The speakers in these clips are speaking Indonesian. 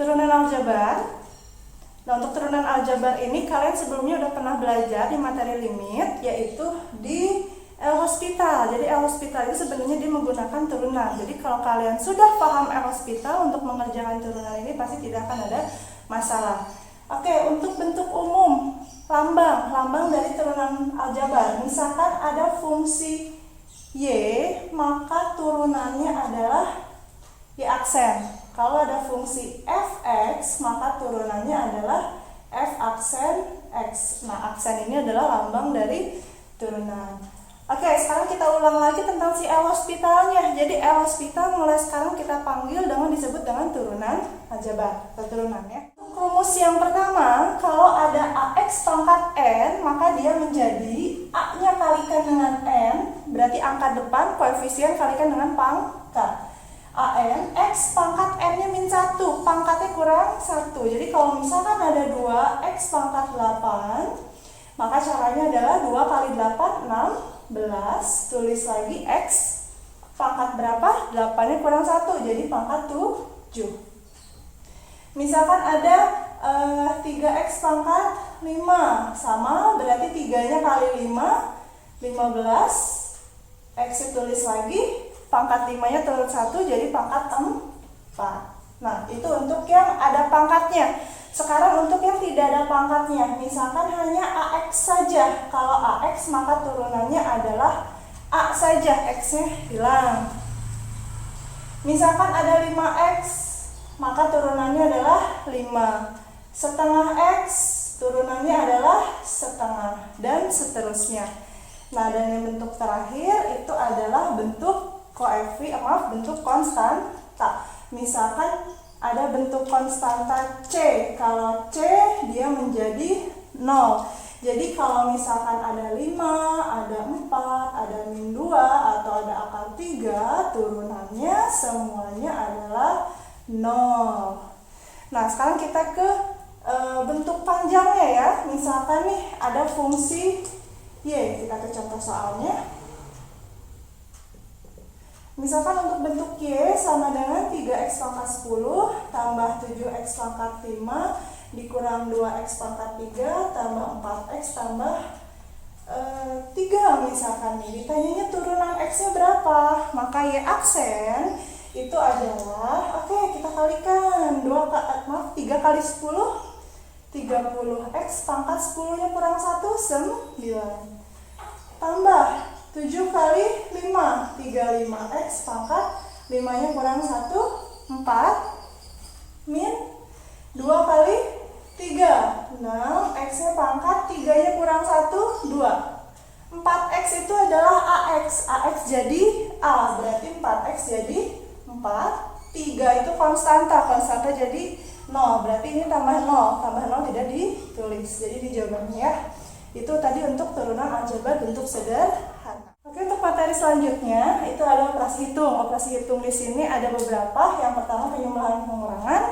turunan aljabar. Nah, untuk turunan aljabar ini kalian sebelumnya udah pernah belajar di materi limit, yaitu di L'Hospital. Jadi L'Hospital itu sebenarnya dia menggunakan turunan. Jadi kalau kalian sudah paham L'Hospital untuk mengerjakan turunan ini pasti tidak akan ada masalah. Oke, untuk bentuk umum lambang dari turunan aljabar. Misalkan ada fungsi Y, maka turunannya adalah Y aksen. Kalau ada fungsi fx, maka turunannya adalah f aksen x. Nah, aksen ini adalah lambang dari turunan. Oke, sekarang kita ulang lagi tentang si L'Hospitalnya. Jadi L'Hospital mulai sekarang kita panggil dengan disebut dengan turunan aljabar atau turunannya. Rumus yang pertama, kalau ada ax pangkat n, maka dia menjadi a-nya kalikan dengan n, berarti angka depan koefisien kalikan dengan pangkat. an, x pangkat n-nya min 1, pangkatnya kurang 1. Jadi kalau misalkan ada 2 x pangkat 8, maka caranya adalah 2 kali 8, 16. Tulis lagi x pangkat berapa? 8-nya kurang 1, jadi pangkat 7. Misalkan ada 3x pangkat 5, sama berarti 3-nya kali 5, 15. X tulis lagi, pangkat 5-nya turun 1 jadi pangkat 4. Nah, itu untuk yang ada pangkatnya. Sekarang untuk yang tidak ada pangkatnya, misalkan hanya AX saja. Kalau AX maka turunannya adalah A saja, X-nya hilang. Misalkan ada 5X, maka turunannya adalah 5. Setengah X, turunannya adalah setengah, dan seterusnya. Nah, dan yang bentuk terakhir itu adalah bentuk bentuk konstanta. Misalkan ada bentuk konstanta C. Kalau C dia menjadi 0. Jadi kalau misalkan ada 5, ada 4, ada min 2 atau ada akar 3, turunannya semuanya adalah 0. Nah, sekarang kita ke bentuk panjangnya ya. Misalkan nih ada fungsi Y. Kita ke contoh soalnya. Misalkan untuk bentuk Y sama dengan 3x pangkat 10 tambah 7x pangkat 5 dikurang 2x pangkat 3 tambah 4x tambah 3 misalkan nih. Ditanyanya turunan x-nya berapa? Maka Y aksen itu adalah, oke, kita kalikan 3 kali 10 30x pangkat 10-nya kurang 1 9 tambah 7 kali 5, 35x pangkat 5-nya kurang 1, 4 min 2 kali 3, 6, x-nya pangkat 3-nya kurang 1, 2. 4x itu adalah AX, AX jadi A, berarti 4x jadi 4. 3 itu konstanta jadi 0, berarti ini tambah 0 tidak ditulis. Jadi di jawabannya ya. Itu tadi untuk turunan aljabar bentuk sederhana. Oke, untuk materi selanjutnya itu ada operasi hitung. Operasi hitung di sini ada beberapa. Yang pertama penjumlahan pengurangan,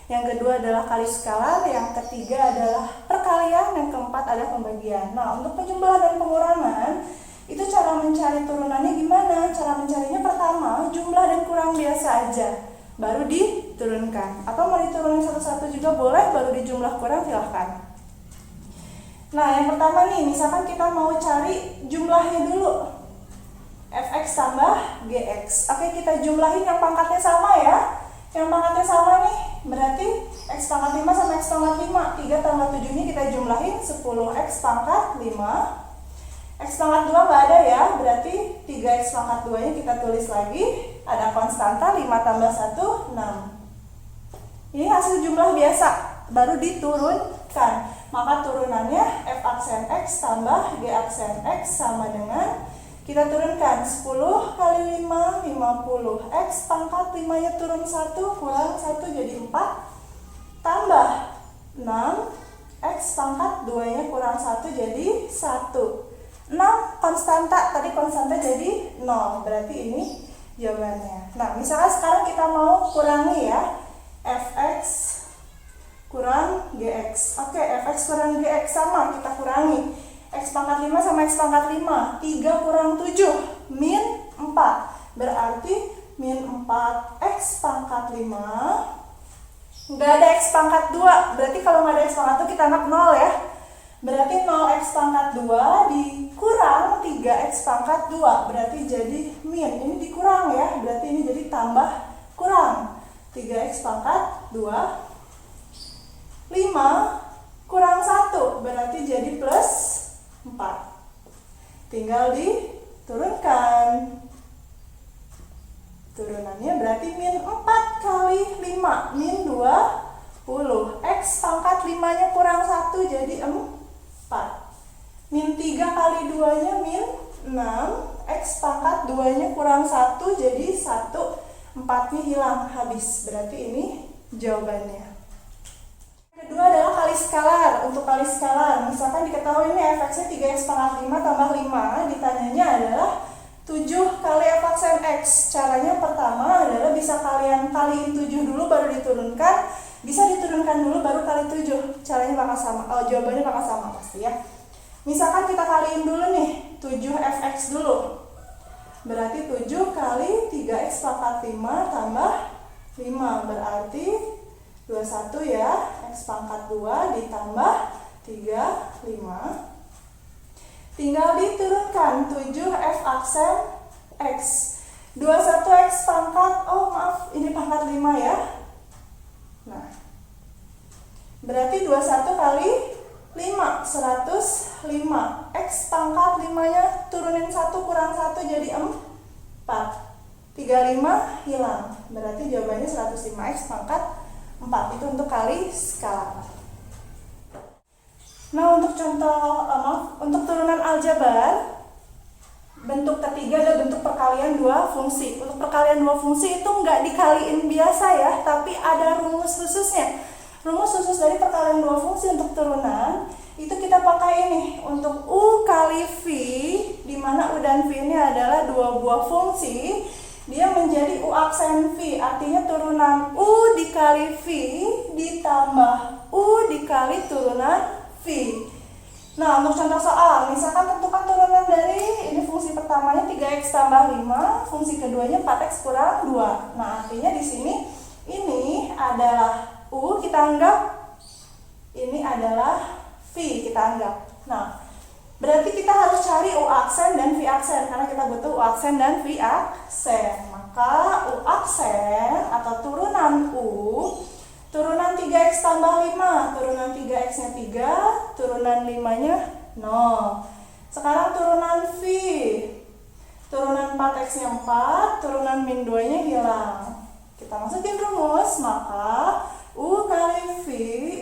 yang kedua adalah kali skalar, yang ketiga adalah perkalian, yang keempat adalah pembagian. Nah, untuk penjumlahan dan pengurangan itu cara mencari turunannya gimana? Cara mencarinya pertama jumlah dan kurang biasa aja, baru diturunkan. Atau mau diturunin satu-satu juga boleh, baru dijumlah kurang silahkan. Nah, yang pertama nih, misalkan kita mau cari jumlahnya dulu, fx tambah gx. Oke, kita jumlahin yang pangkatnya sama ya. Yang pangkatnya sama nih, berarti x pangkat 5 sama x pangkat 5. 3 tambah 7 ini kita jumlahin 10x pangkat 5. X pangkat 2 nggak ada ya, berarti 3x pangkat 2 nya kita tulis lagi. Ada konstanta 5 tambah 1, 6. Ini hasil jumlah biasa, baru diturunkan. Maka turunannya f aksen x tambah g aksen x sama dengan, kita turunkan 10 kali 5, 50. X pangkat 5-nya turun 1, kurang 1 jadi 4. Tambah 6, X pangkat 2-nya kurang 1 jadi 1. 6 konstanta, tadi konstanta jadi 0. Berarti ini jawabannya. Nah, misalkan sekarang kita mau kurangi ya, fx kurang gx. Oke, fx kurang gx sama, kita kurangi. X pangkat 5 sama X pangkat 5. 3 kurang 7, min 4. Berarti min 4 X pangkat 5 Nggak ada X pangkat 2, berarti kalau nggak ada X pangkat 2 kita anggap 0 ya. Berarti 0X pangkat 2 dikurang 3X pangkat 2, berarti jadi min. Ini dikurang ya, berarti ini jadi tambah kurang. 3X pangkat 2, 5 kurang 1, berarti jadi plus 4. Tinggal diturunkan. Turunannya berarti min 4 kali 5, min 20. X pangkat 5-nya kurang 1 jadi 4. Min 3 kali 2-nya min 6. X pangkat 2-nya kurang 1 jadi 1. 4-nya hilang, habis. Berarti ini jawabannya. Kedua adalah kali skalar. Untuk kali skalar, misalkan diketahui ini fx-nya 3x pangkat 5 tambah 5, ditanyanya adalah 7 kali f(x) x. Caranya pertama adalah bisa kalian kaliin 7 dulu baru diturunkan, bisa diturunkan dulu baru kali 7. Caranya bakal sama, jawabannya bakal sama pasti ya. Misalkan kita kaliin dulu nih, 7fx dulu. Berarti 7 kali 3x pangkat 5 tambah 5, berarti 21 ya. X pangkat 2 ditambah 3, 5. Tinggal diturunkan 7f aksen x. 21x pangkat, ini pangkat 5 ya. Nah, berarti 21 kali 5, 105. X pangkat 5-nya turunin 1 kurang 1 jadi 4. 35 hilang. Berarti jawabannya 105x pangkat 4. Itu untuk kali skalar. Nah, untuk contoh, untuk turunan aljabar, bentuk ketiga adalah bentuk perkalian dua fungsi. Untuk perkalian dua fungsi itu nggak dikaliin biasa ya, tapi ada rumus khususnya. Rumus khusus dari perkalian dua fungsi untuk turunan, itu kita pakai ini, untuk U kali V, di mana U dan V ini adalah dua buah fungsi, dia menjadi U aksen V, artinya turunan U dikali V ditambah U dikali turunan V. Nah, untuk contoh soal, misalkan tentukan turunan dari ini fungsi pertamanya 3x tambah 5, fungsi keduanya 4x kurang 2. Nah, artinya di sini ini adalah U, kita anggap ini adalah V, kita anggap. Nah, berarti kita harus cari U aksen dan V aksen, karena kita butuh U aksen dan V aksen. Maka U aksen atau turunan U, turunan 3x tambah 5, turunan 3x-nya 3, turunan 5-nya 0. Sekarang turunan V, turunan 4x-nya 4, turunan min 2-nya hilang. Kita masukin rumus, maka U kali V,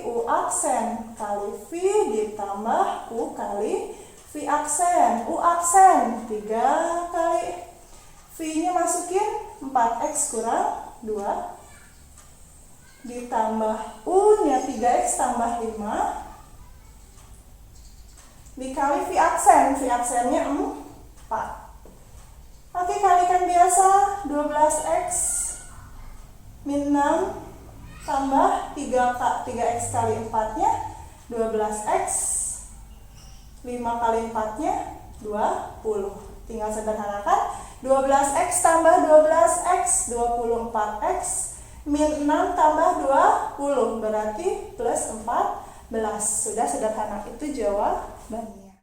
U aksen kali V ditambah U kali V aksen. U aksen 3 kali V-nya masukin 4x kurang 2 ditambah U-nya 3x tambah 5 dikali V aksen. V aksennya 4. Oke, kalikan biasa. 12x min 6 tambah 3x kali 4-nya 12x, 5 kali 4-nya 20. Tinggal sederhanakan, 12x tambah 12x 24x min 6 tambah 20 berarti plus 14. Sudah sederhana, itu jawabannya.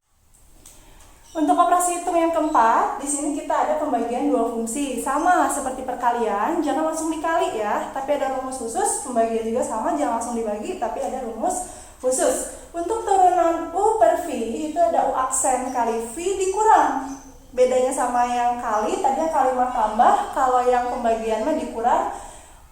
Untuk operasi hitung yang keempat, di sini kita ada pembagian dua fungsi. Sama seperti perkalian, jangan langsung dikali ya, tapi ada rumus khusus. Pembagian juga sama, jangan langsung dibagi, tapi ada rumus khusus. Untuk turunan U per V, itu ada U aksen kali V dikurang. Bedanya sama yang kali, tadi yang kali mah tambah, kalau yang pembagian mah dikurang.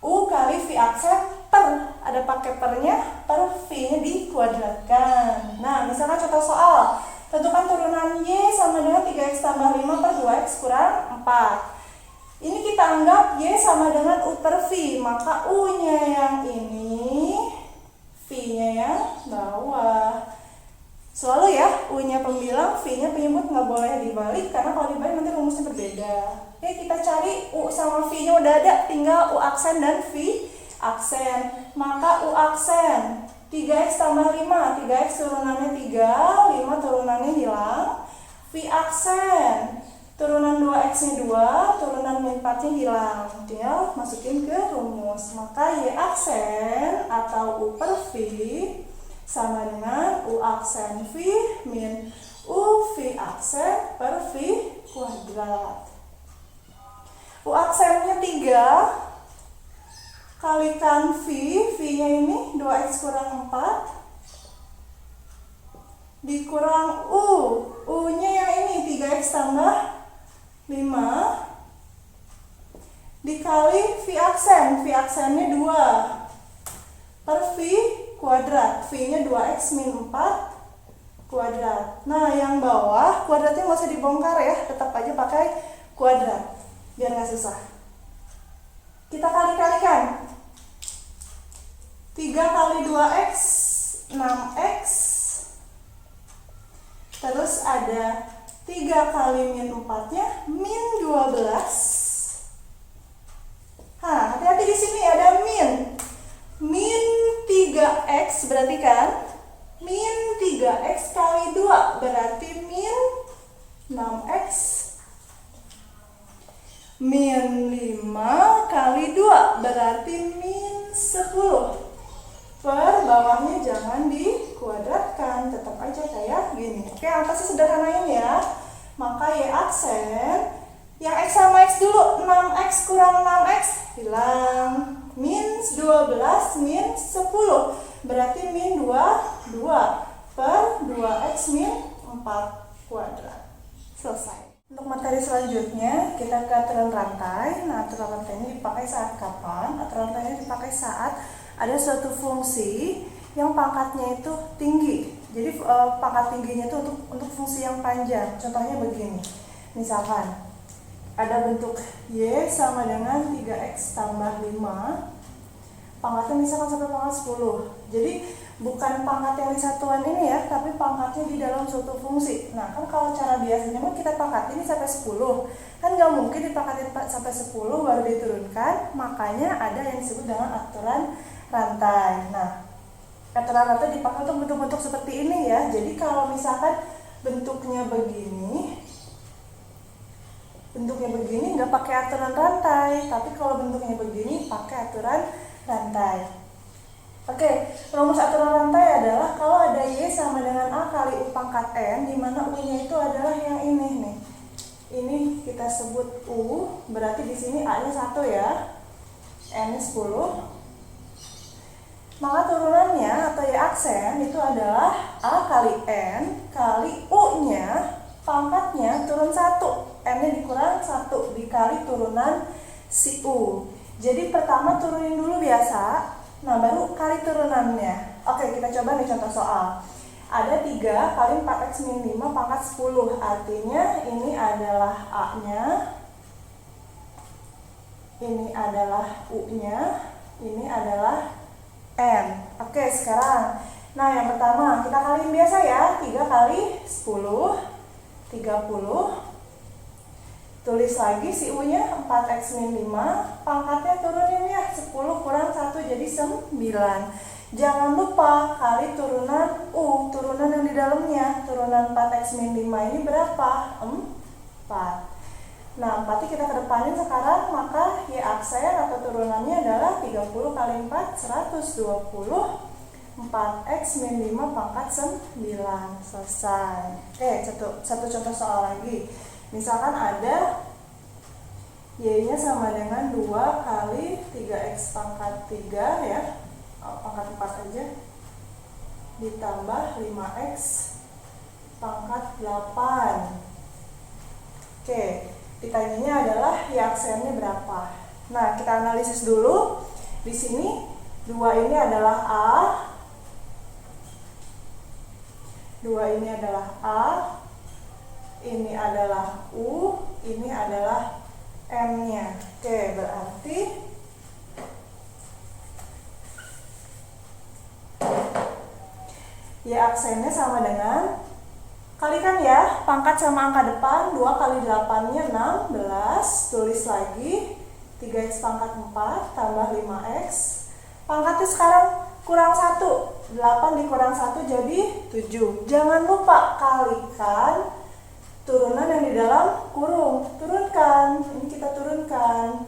U kali V aksen per, ada pakai pernya, per V-nya dikuadratkan. Nah, misalkan contoh soal, tentukan turunan Y sama dengan 3x tambah 5 per 2x kurang 4. Ini kita anggap Y sama dengan U per V, maka U-nya yang ini, V-nya yang bawah. Selalu ya, U-nya pembilang, V-nya penyebut, nggak boleh dibalik, karena kalau dibalik nanti rumusnya berbeda. Oke, kita cari U sama V-nya udah ada, tinggal U aksen dan V aksen. Maka U aksen 3x tambah 5, 3x turunannya 3, 5 turunannya hilang. V aksen turunan 2x nya 2, turunan min 4 nya hilang, tinggal masukin ke rumus. Maka Y aksen atau U per V sama dengan U aksen V min U V aksen per V kuadrat. U aksennya 3 kalikan V, V-nya ini 2x kurang 4 dikurang U, U-nya yang ini 3x tambah 5 dikali V aksen, V aksennya 2 per V kuadrat, V-nya 2x min 4 kuadrat. Nah yang bawah kuadratnya nggak usah dibongkar ya, tetap aja pakai kuadrat biar nggak susah. Kita kali-kalikan 3 kali 2x 6x, terus ada 3 kali min 4 nya min 12. Hati-hati di sini ada min. Min 3x berarti kan min 3x kali 2 berarti min 6x. Min 5 kali 2 berarti min 10. Per bawahnya jangan dikuadratkan, tetap aja kayak gini. Oke, angkanya sederhanain ya. Maka Y aksen yang x sama x dulu, 6x kurang 6x hilang, min 12 min 10 berarti min 2 per 2x min 4 kuadrat. Selesai. Untuk materi selanjutnya kita ke aturan rantai. Nah, aturan rantai ini dipakai saat kapan? Aturan rantai ini dipakai saat ada suatu fungsi yang pangkatnya itu tinggi. Jadi pangkat tingginya itu untuk fungsi yang panjang. Contohnya begini. Misalkan ada bentuk Y sama dengan 3x tambah 5. Pangkatnya misalkan sampai pangkat 10. Jadi bukan pangkat yang di satuan ini ya, tapi pangkatnya di dalam suatu fungsi. Nah, kan kalau cara biasanya mah kita pangkat ini sampai 10. Kan nggak mungkin dipangkatin sampai 10 baru diturunkan. Makanya ada yang disebut dengan aturan rantai. Nah, aturan rantai dipakai untuk bentuk-bentuk seperti ini ya. Jadi kalau misalkan bentuknya begini nggak pakai aturan rantai, tapi kalau bentuknya begini pakai aturan rantai. Oke, rumus aturan rantai adalah kalau ada Y sama dengan A kali U pangkat N, di mana U-nya itu adalah yang ini nih. Ini kita sebut U, berarti di sini A-nya 1 ya. N-nya 10. Maka turunannya atau Y aksen itu adalah A kali N kali U-nya, pangkatnya turun 1, N-nya dikurang 1 dikali turunan si U. Jadi pertama turunin dulu biasa, nah baru kali turunannya. Oke, kita coba nih contoh soal. Ada 3 kali 4x min 5 pangkat 10, artinya ini adalah A-nya, ini adalah U-nya, ini adalah N. Oke, sekarang nah yang pertama kita kaliin biasa ya. 3 kali 10 30. Tulis lagi si U-nya 4x min 5, pangkatnya turunin ya, 10 kurang 1 jadi 9. Jangan lupa kali turunan U, turunan yang di dalamnya. Turunan 4x min 5 ini berapa? 4. Nah, 4 kita kedepanin sekarang, maka Y aksen atau turunannya adalah 30 kali 4, 120. 4x min 5 pangkat 9. Selesai. Satu contoh soal lagi. Misalkan ada Y-nya sama dengan 2 kali 3x pangkat 3 ya, pangkat 4 aja, ditambah 5x pangkat 8. Oke, ditanyanya adalah Y aksennya berapa. Nah, kita analisis dulu. Di sini 2 ini adalah A, 2 ini adalah A, ini adalah U, ini adalah M-nya. Oke, berarti Y aksennya sama dengan, kalikan ya, pangkat sama angka depan, 2 kali 8-nya 16, tulis lagi, 3x pangkat 4 tambah 5x, pangkatnya sekarang kurang 1, 8 dikurang 1 jadi 7. Jangan lupa kalikan turunan yang di dalam kurung. Turunkan, ini kita turunkan.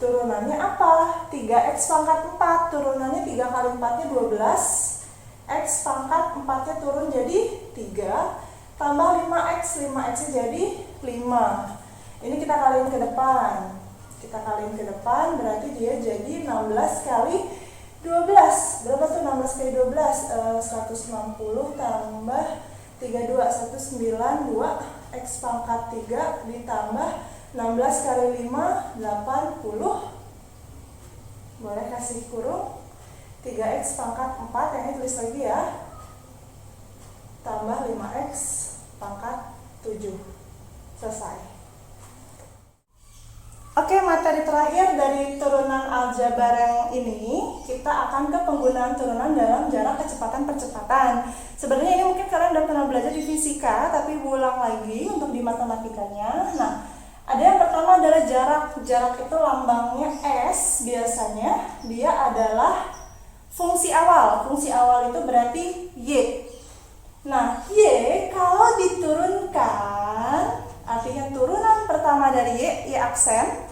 Turunannya apa? 3x pangkat 4. Turunannya 3 kali 4-nya 12. X pangkat 4-nya turun jadi 3. Tambah 5x. 5x-nya jadi 5. Ini kita kaliin ke depan. Kita kaliin ke depan berarti dia jadi 16 kali 12. Berapa tuh 16 kali 12? 160 tambah 32. 192. X pangkat 3 ditambah 16 kali 5, 80. Boleh kasih kurung. 3x pangkat 4, yang ini tulis lagi ya. Tambah 5x pangkat 7. Selesai. Oke, materi terakhir dari turunan aljabar yang ini, kita akan ke penggunaan turunan dalam jarak kecepatan-percepatan. Sebenarnya ini mungkin kalian udah pernah belajar di fisika, tapi ulang lagi untuk di matematikanya. Nah, ada yang pertama adalah jarak. Jarak itu lambangnya S, biasanya dia adalah fungsi awal. Fungsi awal itu berarti Y. Nah, Y kalau diturunkan, artinya turunan pertama dari Y aksen,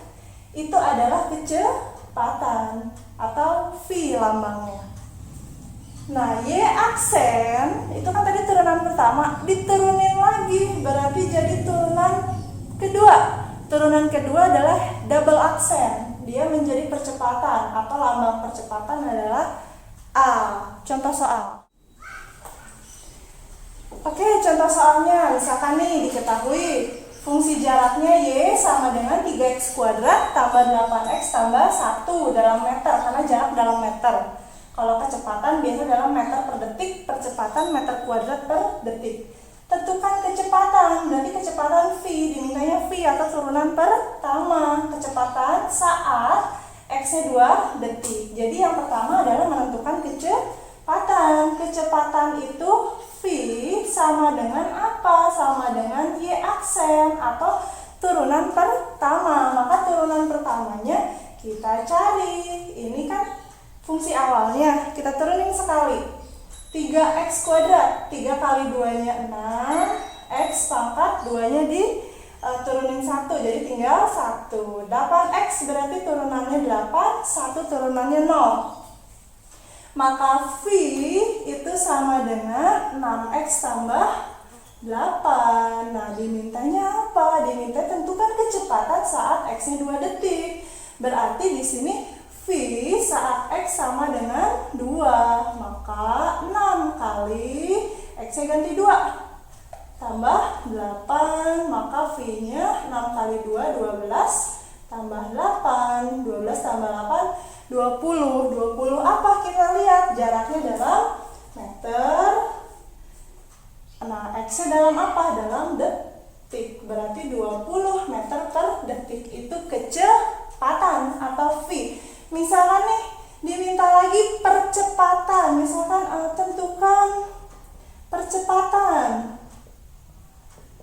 itu adalah kecepatan atau V lambangnya. Nah, Y aksen, itu kan tadi turunan pertama, diturunin lagi, berarti jadi turunan kedua. Turunan kedua adalah double aksen. Dia menjadi percepatan atau lambang percepatan adalah A. Contoh soal. Oke, contoh soalnya misalkan nih diketahui fungsi jaraknya Y sama dengan 3x kuadrat tambah 8x tambah 1 dalam meter, karena jarak dalam meter. Kalau kecepatan biasa dalam meter per detik, percepatan meter kuadrat per detik. Tentukan kecepatan, berarti kecepatan V, dimintanya V atau turunan pertama. Kecepatan saat X-nya 2 detik. Jadi yang pertama adalah menentukan kecepatan. Kecepatan itu V sama dengan apa? Sama dengan Y aksen atau turunan pertama. Maka turunan pertamanya kita cari. Ini kan fungsi awalnya, kita turunin sekali. 3x kuadrat, 3 kali 2-nya 6, x pangkat 2-nya turunin 1, jadi tinggal 1. 8x berarti turunannya 8, 1 turunannya 0. Maka V itu sama dengan 6x tambah 8. Nah, dimintanya apa? Diminta tentukan kecepatan saat x-nya 2 detik. Berarti di sini V saat X sama dengan 2, maka 6 kali X-nya ganti 2 tambah 8, maka V-nya 6 kali 2, 12 tambah 8, 12 tambah 8, 20. 20 apa? Kita lihat jaraknya dalam meter. Nah, X-nya dalam apa? Dalam detik. Berarti 20 meter per detik itu kecepatan atau V. Misalkan nih diminta lagi percepatan, misalkan tentukan percepatan.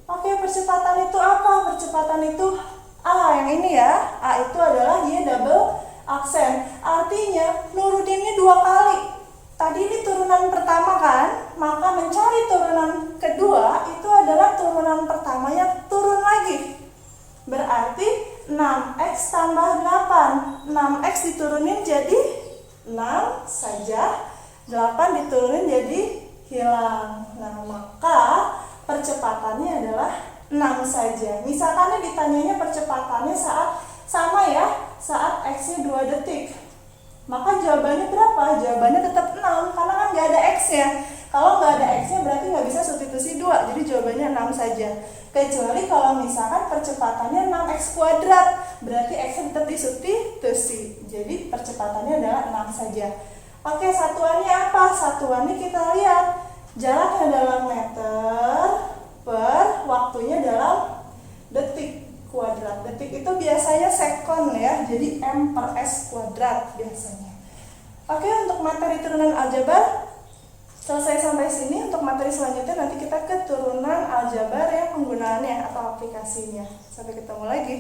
Oke, percepatan itu apa? Percepatan itu A, yang ini ya. A itu adalah Y double aksen. Artinya nuruninnya 2 kali. Tadi ini turunan pertama kan, maka mencari turunan kedua itu adalah turunan pertama yang turun lagi. Berarti 6x tambah 8. 6x diturunin jadi 6 saja, 8 diturunin jadi hilang. Nah, maka percepatannya adalah 6 saja. Misalkan ditanyanya percepatannya saat sama ya, saat x-nya 2 detik. Maka jawabannya berapa? Jawabannya tetap 6 karena kan nggak ada x-nya. Kalau nggak ada x-nya berarti nggak bisa substitusi 2, jadi jawabannya 6 saja. Kecuali kalau misalkan percepatannya 6x kuadrat, berarti x-nya tetap disubstitusi. Jadi percepatannya adalah 6 saja. Oke, satuannya apa? Satuannya kita lihat. Jaraknya dalam meter per waktunya dalam detik kuadrat. Detik itu biasanya sekon ya, jadi M per S kuadrat biasanya. Oke, untuk materi turunan aljabar selesai sampai sini. Untuk materi selanjutnya nanti kita ke turunan aljabar yang penggunaannya atau aplikasinya. Sampai ketemu lagi.